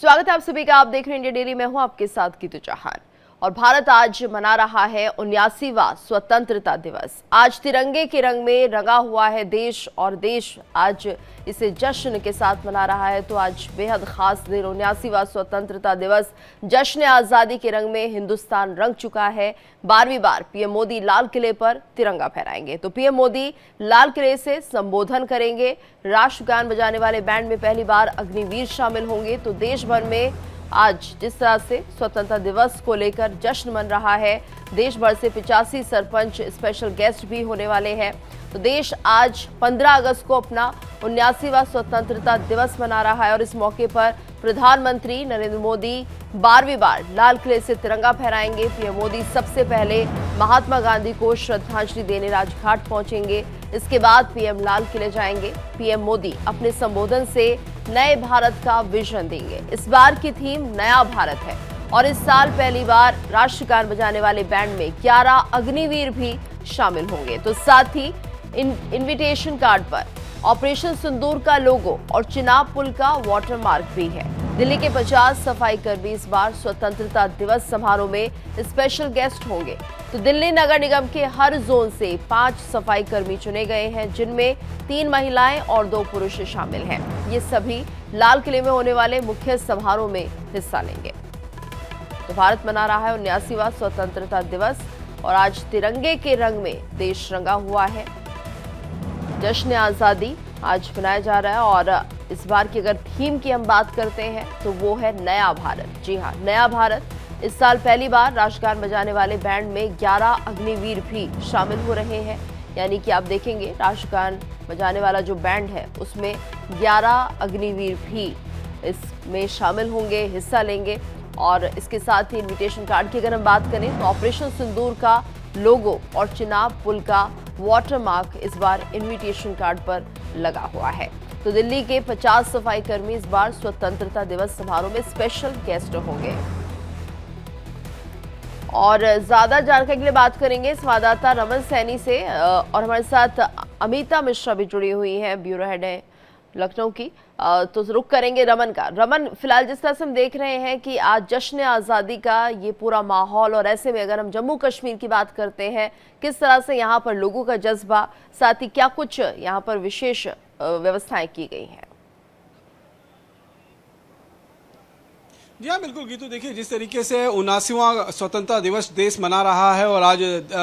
स्वागत है आप सभी का। आप देख रहे हैं इंडिया डेली। मैं हूं आपके साथ कीतू चौहान। और भारत आज मना रहा है 79वां स्वतंत्रता दिवस। आज तिरंगे के रंग में रंगा हुआ है देश और देश आज इसे जश्न के साथ मना रहा है। तो आज बेहद खास दिन 79वां स्वतंत्रता दिवस। जश्न आजादी के रंग में हिंदुस्तान रंग चुका है। 12वीं बार पीएम मोदी लाल किले पर तिरंगा फहराएंगे। तो पीएम मोदी लाल किले से संबोधन करेंगे। राष्ट्रगान बजाने वाले बैंड में पहली बार अग्निवीर शामिल होंगे। तो देश भर में आज जिस तरह से स्वतंत्रता दिवस को लेकर जश्न मन रहा है, देश भर से 85 सरपंच स्पेशल गेस्ट भी होने वाले हैं। तो देश आज 15 अगस्त को अपना 79वां स्वतंत्रता दिवस मना रहा है और इस मौके पर प्रधानमंत्री नरेंद्र मोदी 12वीं बार लाल किले से तिरंगा फहराएंगे। पीएम मोदी सबसे पहले महात्मा गांधी को श्रद्धांजलि देने राजघाट पहुंचेंगे। इसके बाद पीएम लाल किले जाएंगे। पीएम मोदी अपने संबोधन से नए भारत का विजन देंगे। इस बार की थीम नया भारत है और इस साल पहली बार राष्ट्रगान बजाने वाले बैंड में 11 अग्निवीर भी शामिल होंगे। तो साथ ही इनविटेशन कार्ड पर ऑपरेशन सिंदूर का लोगो और चिनाब पुल का वाटरमार्क भी है। दिल्ली के 50 सफाई कर्मी इस बार स्वतंत्रता दिवस समारोह में स्पेशल गेस्ट होंगे। तो दिल्ली नगर निगम के हर जोन से 5 सफाई कर्मी चुने गए हैं, जिनमें 3 महिलाएं और 2 पुरुष शामिल हैं। ये सभी लाल किले में होने वाले मुख्य समारोह में हिस्सा लेंगे। तो भारत मना रहा है 79वां स्वतंत्रता दिवस और आज तिरंगे के रंग में देश रंगा हुआ है। जश्न आजादी आज मनाया जा रहा है और इस बार की अगर थीम की हम बात करते हैं तो वो है नया भारत। जी हाँ, नया भारत। इस साल पहली बार राष्ट्रगान बजाने वाले बैंड में 11 अग्निवीर भी शामिल हो रहे हैं। यानी कि आप देखेंगे राष्ट्रगान बजाने वाला जो बैंड है उसमें 11 अग्निवीर भी इसमें शामिल होंगे, हिस्सा लेंगे। और इसके साथ ही इनविटेशन कार्ड की अगर हम बात करें तो ऑपरेशन सिंदूर का लोगो और चिनाब पुल का वाटरमार्क इस बार इनविटेशन कार्ड पर लगा हुआ है। तो दिल्ली के 50 सफाई कर्मी इस बार स्वतंत्रता दिवस समारोह में स्पेशल गेस्ट होंगे। और ज्यादा जानकारी के लिए बात करेंगे संवाददाता रमन सैनी से और हमारे साथ अमिता मिश्रा भी जुड़ी हुई है, ब्यूरो हेड है लखनऊ की। तो रुख करेंगे रमन का। रमन, फिलहाल जिस तरह से हम देख रहे हैं कि आज जश्न आज़ादी का ये पूरा माहौल, और ऐसे में अगर हम जम्मू कश्मीर की बात करते हैं, किस तरह से यहाँ पर लोगों का जज्बा, साथ ही क्या कुछ यहाँ पर विशेष व्यवस्थाएं की गई हैं? जी हाँ, बिल्कुल गीतू। देखिए, जिस तरीके से 79वां स्वतंत्रता दिवस देश मना रहा है और आज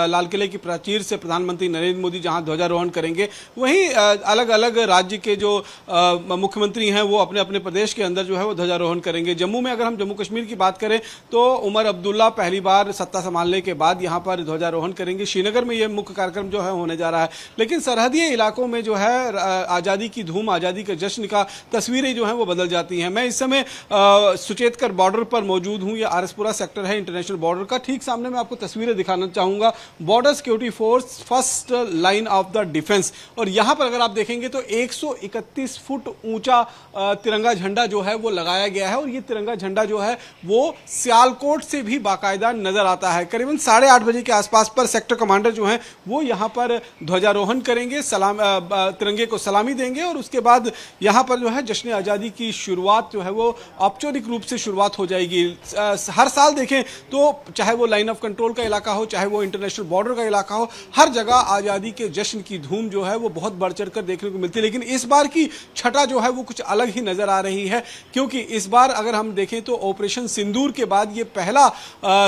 लाल किले की प्राचीर से प्रधानमंत्री नरेंद्र मोदी जहां ध्वजारोहण करेंगे, वहीं अलग अलग राज्य के जो मुख्यमंत्री हैं वो अपने अपने प्रदेश के अंदर जो है वो ध्वजारोहण करेंगे। जम्मू में अगर हम जम्मू कश्मीर की बात करें तो उमर अब्दुल्ला पहली बार सत्ता संभालने के बाद यहाँ पर ध्वजारोहण करेंगे। श्रीनगर में ये मुख्य कार्यक्रम जो है होने जा रहा है। लेकिन सरहदी इलाकों में जो है आज़ादी की धूम, आज़ादी के जश्न का तस्वीरें जो हैं वो बदल जाती हैं। मैं इस समय सुचेत बॉर्डर पर मौजूद हूं। ये आरएसपुरा सेक्टर है इंटरनेशनल बॉर्डर का। ठीक सामने मैं आपको तस्वीरें दिखाना चाहूंगा। Border security force first line of the defence. और यहां पर अगर आप देखेंगे तो 131 फुट ऊंचा तिरंगा झंडा जो है वो लगाया गया है। और ये तिरंगा झंडा जो है वो सियालकोट से भी बाकायदा नजर आता है। करीबन 8:30 बजे के आसपास पर सेक्टर कमांडर जो है वो यहां पर ध्वजारोहण करेंगे, तिरंगे को सलामी देंगे और उसके बाद यहां पर जो है जश्न आजादी की शुरुआत जो है वो औपचारिक रूप से शुरुआत हो जाएगी। हर साल देखें तो चाहे वो लाइन ऑफ कंट्रोल का इलाका हो, चाहे वो इंटरनेशनल बॉर्डर का इलाका हो, हर जगह आज़ादी के जश्न की धूम जो है वो बहुत बढ़ चढ़ कर देखने को मिलती है। लेकिन इस बार की छटा जो है वो कुछ अलग ही नजर आ रही है, क्योंकि इस बार अगर हम देखें तो ऑपरेशन सिंदूर के बाद ये पहला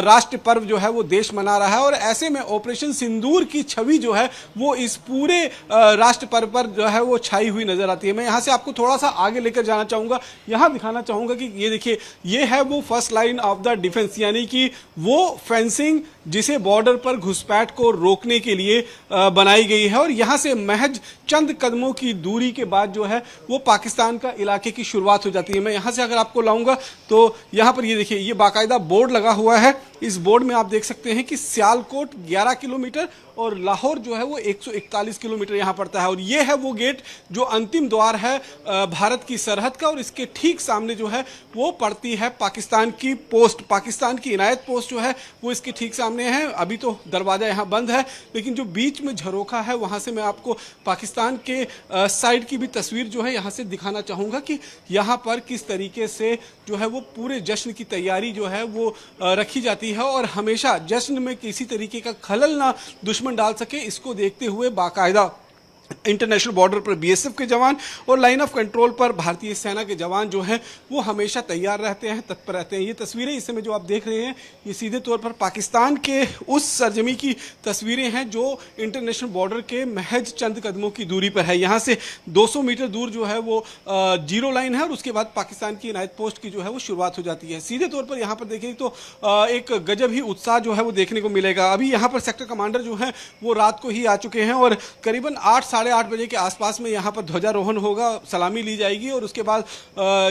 राष्ट्र पर्व जो है वो देश मना रहा है। और ऐसे में ऑपरेशन सिंदूर की छवि जो है वो इस पूरे राष्ट्र पर्व पर जो है वो छाई हुई नजर आती है। मैं यहाँ से आपको थोड़ा सा आगे लेकर जाना चाहूंगा। यहाँ दिखाना चाहूंगा कि ये देखिए, ये है वो first line of the defence, यानी कि वो फेंसिंग जिसे बॉर्डर पर घुसपैठ को रोकने के लिए बनाई गई है। और यहां से महज चंद कदमों की दूरी के बाद जो है वो पाकिस्तान का इलाके की शुरुआत हो जाती है। मैं यहां से अगर आपको लाऊंगा तो यहां पर ये देखिए, ये बाकायदा बोर्ड लगा हुआ है इस बोर्ड में आप देख सकते हैं कि सियालकोट 11 किलोमीटर और लाहौर जो है वो 141 किलोमीटर यहाँ पड़ता है। और ये है वो गेट जो अंतिम द्वार है भारत की सरहद का, और इसके ठीक सामने जो है वो पड़ती है पाकिस्तान की पोस्ट, पाकिस्तान की इनायत पोस्ट जो है वो इसके ठीक सामने है। अभी तो दरवाज़ा यहाँ बंद है, लेकिन जो बीच में झरोखा है वहाँ से मैं आपको पाकिस्तान के साइड की भी तस्वीर जो है यहाँ से दिखाना चाहूँगा कि यहाँ पर किस तरीके से जो है वो पूरे जश्न की तैयारी जो है वो रखी जाती है। और हमेशा जश्न में किसी तरीके का खलल ना दुश्मन डाल सके, इसको देखते हुए बाकायदा इंटरनेशनल बॉर्डर पर बीएसएफ के जवान और लाइन ऑफ कंट्रोल पर भारतीय सेना के जवान जो हैं वो हमेशा तैयार रहते हैं, तत्पर रहते हैं। ये तस्वीरें इस समय जो आप देख रहे हैं ये सीधे तौर पर पाकिस्तान के उस सरजमी की तस्वीरें हैं जो इंटरनेशनल बॉर्डर के महज चंद कदमों की दूरी पर है। यहाँ से 200 मीटर दूर जो है वो जीरो लाइन है और उसके बाद पाकिस्तान की इनायत पोस्ट की जो है वो शुरुआत हो जाती है। सीधे तौर पर यहाँ पर देखें तो एक गजब ही उत्साह जो है वो देखने को मिलेगा। अभी यहाँ पर सेक्टर कमांडर जो हैं वो रात को ही आ चुके हैं और करीबन 8-8:30 बजे के आसपास में यहाँ पर ध्वजारोहण होगा, सलामी ली जाएगी और उसके बाद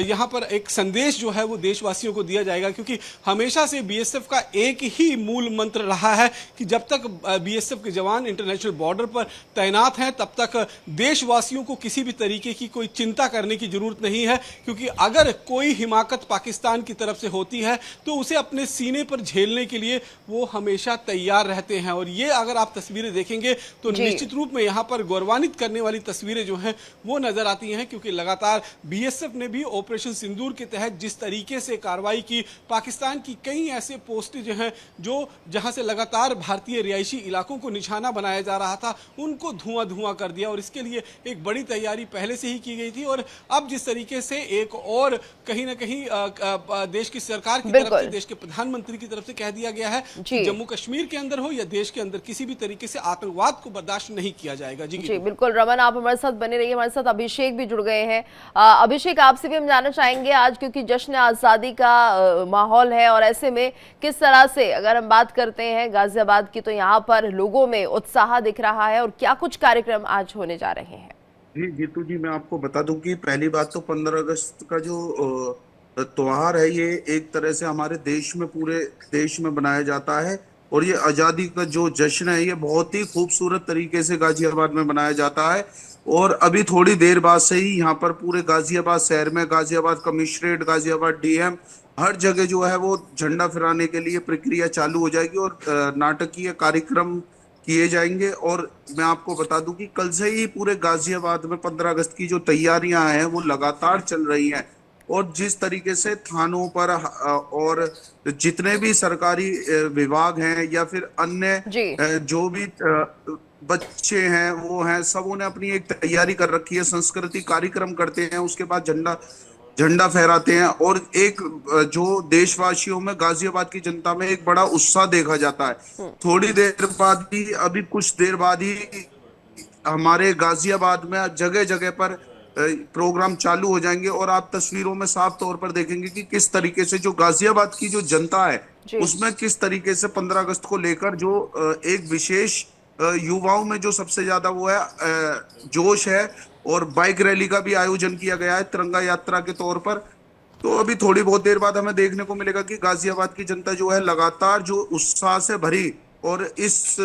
यहाँ पर एक संदेश जो है वो देशवासियों को दिया जाएगा, क्योंकि हमेशा से बीएसएफ का एक ही मूल मंत्र रहा है कि जब तक बीएसएफ के जवान इंटरनेशनल बॉर्डर पर तैनात हैं तब तक देशवासियों को किसी भी तरीके की कोई चिंता करने की जरूरत नहीं है, क्योंकि अगर कोई हिमाकत पाकिस्तान की तरफ से होती है तो उसे अपने सीने पर झेलने के लिए वो हमेशा तैयार रहते हैं। और ये अगर आप तस्वीरें देखेंगे तो निश्चित रूप में यहाँ पर गौरवान्वित करने वाली तस्वीरें जो हैं वो नजर आती हैं, क्योंकि लगातार बीएसएफ ने भी ऑपरेशन सिंदूर के तहत जिस तरीके से कार्रवाई की, पाकिस्तान की कई ऐसे पोस्टें जो हैं जो जहां से लगातार भारतीय रिहायशी इलाकों को निशाना बनाया जा रहा था उनको धुआं धुआं कर दिया और इसके लिए एक बड़ी तैयारी पहले से ही की गई थी। और अब जिस तरीके से एक और कहीं ना कहीं देश की सरकार की तरफ से, देश के प्रधानमंत्री की तरफ से कह दिया गया है कि जम्मू कश्मीर के अंदर हो या देश के अंदर किसी भी तरीके से आतंकवाद को बर्दाश्त नहीं किया जाएगा। जी बिल्कुल रमन, आप हमारे साथ बने रहिए। हमारे साथ अभिषेक भी जुड़ गए हैं। अभिषेक, आपसे भी हम जानना चाहेंगे आज क्योंकि जश्न आज़ादी का माहौल है और ऐसे में किस तरह से अगर हम बात करते हैं गाजियाबाद की तो यहाँ पर लोगों में उत्साह दिख रहा है और क्या कुछ कार्यक्रम आज होने जा रहे हैं? जी जीतू जी, मैं आपको बता दूं कि पहली बात तो 15 अगस्त का जो त्योहार है ये एक तरह से हमारे देश में, पूरे देश में बनाया जाता है और ये आज़ादी का जो जश्न है ये बहुत ही खूबसूरत तरीके से गाजियाबाद में बनाया जाता है। और अभी थोड़ी देर बाद से ही यहाँ पर पूरे गाजियाबाद शहर में, गाजियाबाद कमिश्नरेट, गाजियाबाद डीएम, हर जगह जो है वो झंडा फहराने के लिए प्रक्रिया चालू हो जाएगी और नाटकीय कार्यक्रम किए जाएंगे। और मैं आपको बता दूं कि कल से ही पूरे गाजियाबाद में 15 अगस्त की जो तैयारियां हैं वो लगातार चल रही हैं और जिस तरीके से थानों पर और जितने भी सरकारी विभाग हैं या फिर अन्य जो भी बच्चे हैं वो हैं, सबों ने अपनी एक तैयारी कर रखी है, सांस्कृतिक कार्यक्रम करते हैं, उसके बाद झंडा फहराते हैं और एक जो देशवासियों में, गाजियाबाद की जनता में एक बड़ा उत्साह देखा जाता है। थोड़ी देर बाद ही, अभी कुछ देर बाद ही हमारे गाजियाबाद में जगह जगह पर प्रोग्राम चालू हो जाएंगे और आप तस्वीरों में साफ तौर पर देखेंगे कि किस तरीके से जो गाजियाबाद की जो जनता है उसमें किस तरीके से 15 अगस्त को लेकर जो एक विशेष युवाओं में जो सबसे ज्यादा वो है जोश है। और बाइक रैली का भी आयोजन किया गया है तिरंगा यात्रा के तौर पर। तो अभी थोड़ी बहुत देर बाद हमें देखने को मिलेगा कि गाजियाबाद की जनता जो है लगातार जो उत्साह से भरी और इस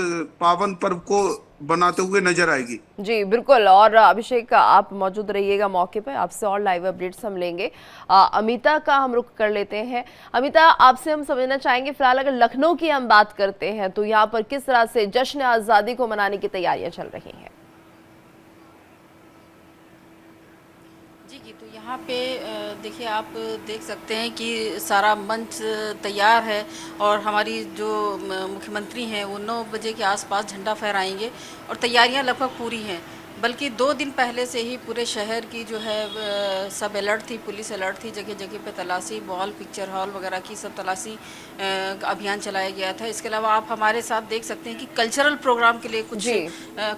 पावन पर्व को बनाते हुए नजर आएगी। जी बिल्कुल। और अभिषेक, आप मौजूद रहिएगा मौके पर, आपसे और लाइव अपडेट्स हम लेंगे। अमिता का हम रुख कर लेते हैं। अमिता, आपसे हम समझना चाहेंगे फिलहाल अगर लखनऊ की हम बात करते हैं तो यहाँ पर किस तरह से जश्न आज़ादी को मनाने की तैयारियां चल रही हैं? तो यहाँ पे देखिए, आप देख सकते हैं कि सारा मंच तैयार है और हमारी जो मुख्यमंत्री हैं वो 9 बजे के आसपास झंडा फहराएंगे और तैयारियां लगभग पूरी हैं। बल्कि 2 दिन पहले से ही पूरे शहर की जो है सब अलर्ट थी, पुलिस अलर्ट थी, जगह जगह पे तलाशी, मॉल, पिक्चर हॉल वगैरह की सब तलाशी अभियान चलाया गया था। इसके अलावा आप हमारे साथ देख सकते हैं कि कल्चरल प्रोग्राम के लिए कुछ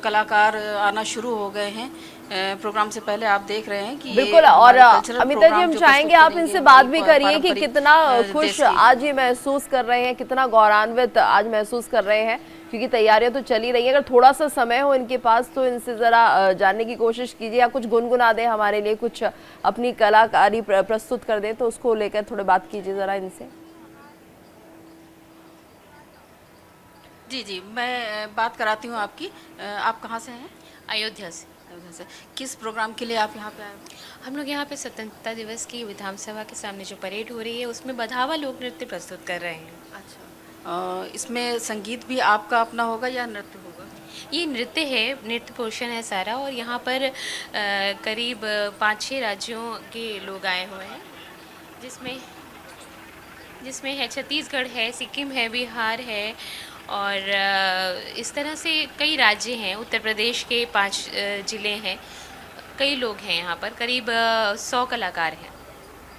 कलाकार आना शुरू हो गए हैं। प्रोग्राम से पहले आप देख रहे हैं कि बिल्कुल। और अमिता जी, हम चाहेंगे आप इनसे बात भी करिए कि कितना खुश आज ये महसूस कर रहे हैं, कितना गौरवान्वित आज महसूस कर रहे हैं, क्योंकि तैयारियां तो चली रही हैं। अगर थोड़ा सा समय हो इनके पास तो इनसे जरा जानने की कोशिश कीजिए, या कुछ गुनगुना दें हमारे लिए, कुछ अपनी कलाकारी प्रस्तुत कर दें, तो उसको लेकर थोड़ी बात कीजिए जरा इनसे। जी जी, मैं बात कराती हूँ आपकी। आप कहाँ से हैं? अयोध्या से। अयोध्या से। किस प्रोग्राम के लिए आप यहाँ पे आए हो? हम लोग यहाँ पे स्वतंत्रता दिवस की विधानसभा के सामने जो परेड हो रही है उसमें बधावा लोक नृत्य प्रस्तुत कर रहे हैं। अच्छा, इसमें संगीत भी आपका अपना होगा या नृत्य होगा? ये नृत्य है, नृत्य पोषण है सारा, और यहाँ पर करीब 5-6 राज्यों के लोग आए हुए हैं, जिसमें है छत्तीसगढ़ है, सिक्किम है, बिहार है, और इस तरह से कई राज्य हैं। उत्तर प्रदेश के 5 जिले हैं। कई लोग हैं यहाँ पर, करीब 100 कलाकार हैं।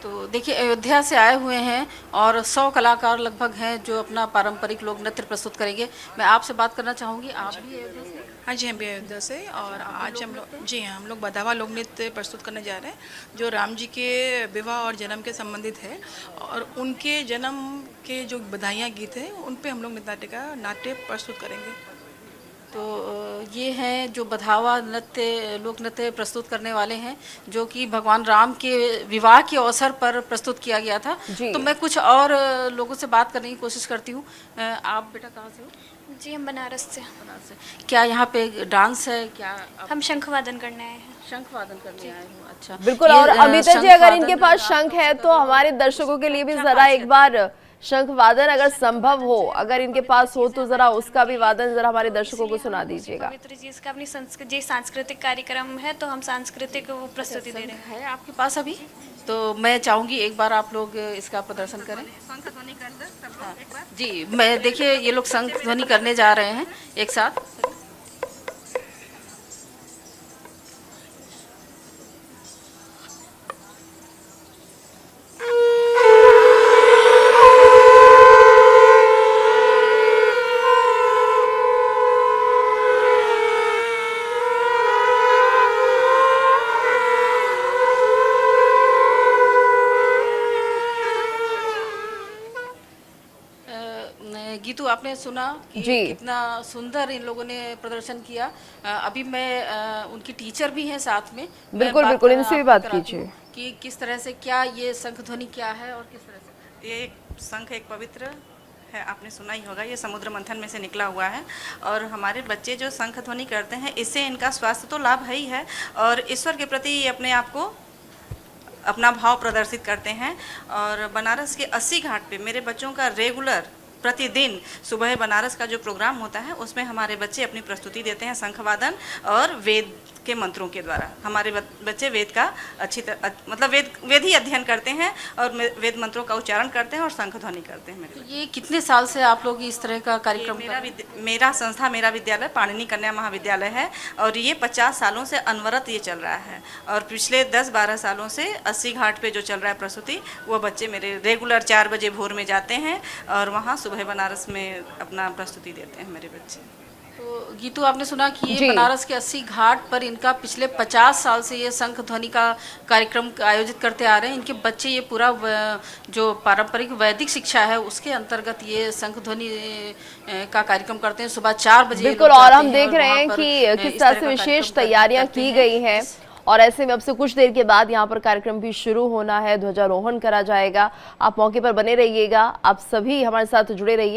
तो देखिए, अयोध्या से आए हुए हैं और 100 कलाकार लगभग हैं जो अपना पारंपरिक लोक नृत्य प्रस्तुत करेंगे। मैं आपसे बात करना चाहूँगी, आप भी अयोध्या से? हाँ जी, हम भी अयोध्या से, और आज हम लोग, जी हाँ, हम लोग बधावा लोक नृत्य प्रस्तुत करने जा रहे हैं जो राम जी के विवाह और जन्म के संबंधित है, और उनके जन्म के जो बधाइयाँ गीत हैं उन पे हम लोग नाट्य प्रस्तुत करेंगे। तो ये हैं जो बधावा नृत्य लोक नृत्य प्रस्तुत करने वाले हैं, जो कि भगवान राम के विवाह के अवसर पर प्रस्तुत किया गया था। तो मैं कुछ और लोगों से बात करने की कोशिश करती हूँ। आप बेटा कहाँ से हो? जी, हम बनारस से। बनारस से। क्या यहाँ पे डांस है क्या? हम शंख वादन करने आए हैं। शंख वादन करने आए हो? अच्छा, बिल्कुल। और अमिता जी, अगर इनके पास शंख है तो हमारे दर्शकों के लिए भी जरा एक बार शंख वादन अगर संभव हो, अगर इनके पास हो तो जरा उसका भी वादन जरा हमारे दर्शकों को सुना दीजिएगा। पवित्र जी, इसका अपनी संस्कृति सांस्कृतिक कार्यक्रम है, तो हम सांस्कृतिक वो प्रस्तुति दे रहे हैं। है आपके पास अभी? तो मैं चाहूँगी एक बार आप लोग इसका प्रदर्शन करें। हाँ। जी, मैं देखिए ये लोग शंख ध्वनि करने जा रहे हैं एक साथ। गीतू, आपने सुना कि जी। कितना सुंदर इन लोगों ने प्रदर्शन किया। अभी मैं उनकी टीचर भी हैं साथ में। बिल्कुल बिल्कुल, इनसे भी बात कीजिए कि किस तरह से क्या ये शंख ध्वनि क्या है और किस तरह से ये शंख एक पवित्र है, आपने सुना ही होगा, ये समुद्र मंथन में से निकला हुआ है। और हमारे बच्चे जो शंख ध्वनि करते हैं, इससे इनका स्वास्थ्य तो लाभ है ही है, और ईश्वर के प्रति ये अपने आप को अपना भाव प्रदर्शित करते हैं। और बनारस के 80 घाट पे मेरे बच्चों का रेगुलर प्रतिदिन सुबह बनारस का जो प्रोग्राम होता है उसमें हमारे बच्चे अपनी प्रस्तुति देते हैं शंख वादन और वेद के मंत्रों के द्वारा। हमारे बच्चे वेद का मतलब वेद ही अध्ययन करते हैं और वेद मंत्रों का उच्चारण करते हैं और शंख ध्वनि करते हैं। मेरे ये कितने साल से आप लोग इस तरह का कार्यक्रम मेरा संस्था, मेरा विद्यालय पाणिनि कन्या महाविद्यालय है, और ये 50 सालों से अनवरत ये चल रहा है। और पिछले 10-12 सालों से 80 घाट पे जो चल रहा है प्रस्तुति, वो बच्चे मेरे रेगुलर 4 बजे भोर में जाते हैं और वहाँ सुबह बनारस में अपना प्रस्तुति देते हैं मेरे बच्चे। तो गीतू, आपने सुना कि ये बनारस के 80 घाट पर इनका पिछले 50 साल से ये शंख ध्वनि का कार्यक्रम आयोजित करते आ रहे हैं। इनके बच्चे ये पूरा जो पारंपरिक वैदिक शिक्षा है उसके अंतर्गत ये शंख ध्वनि का कार्यक्रम करते हैं सुबह 4 बजे। बिल्कुल, और हम देख रहे हैं कि किस तरह से विशेष तैयारियां की गई हैं, और ऐसे में अब से कुछ देर के बाद यहाँ पर कार्यक्रम भी शुरू होना है, ध्वजारोहण करा जाएगा। आप मौके पर बने रहिएगा, आप सभी हमारे साथ जुड़े रहिए।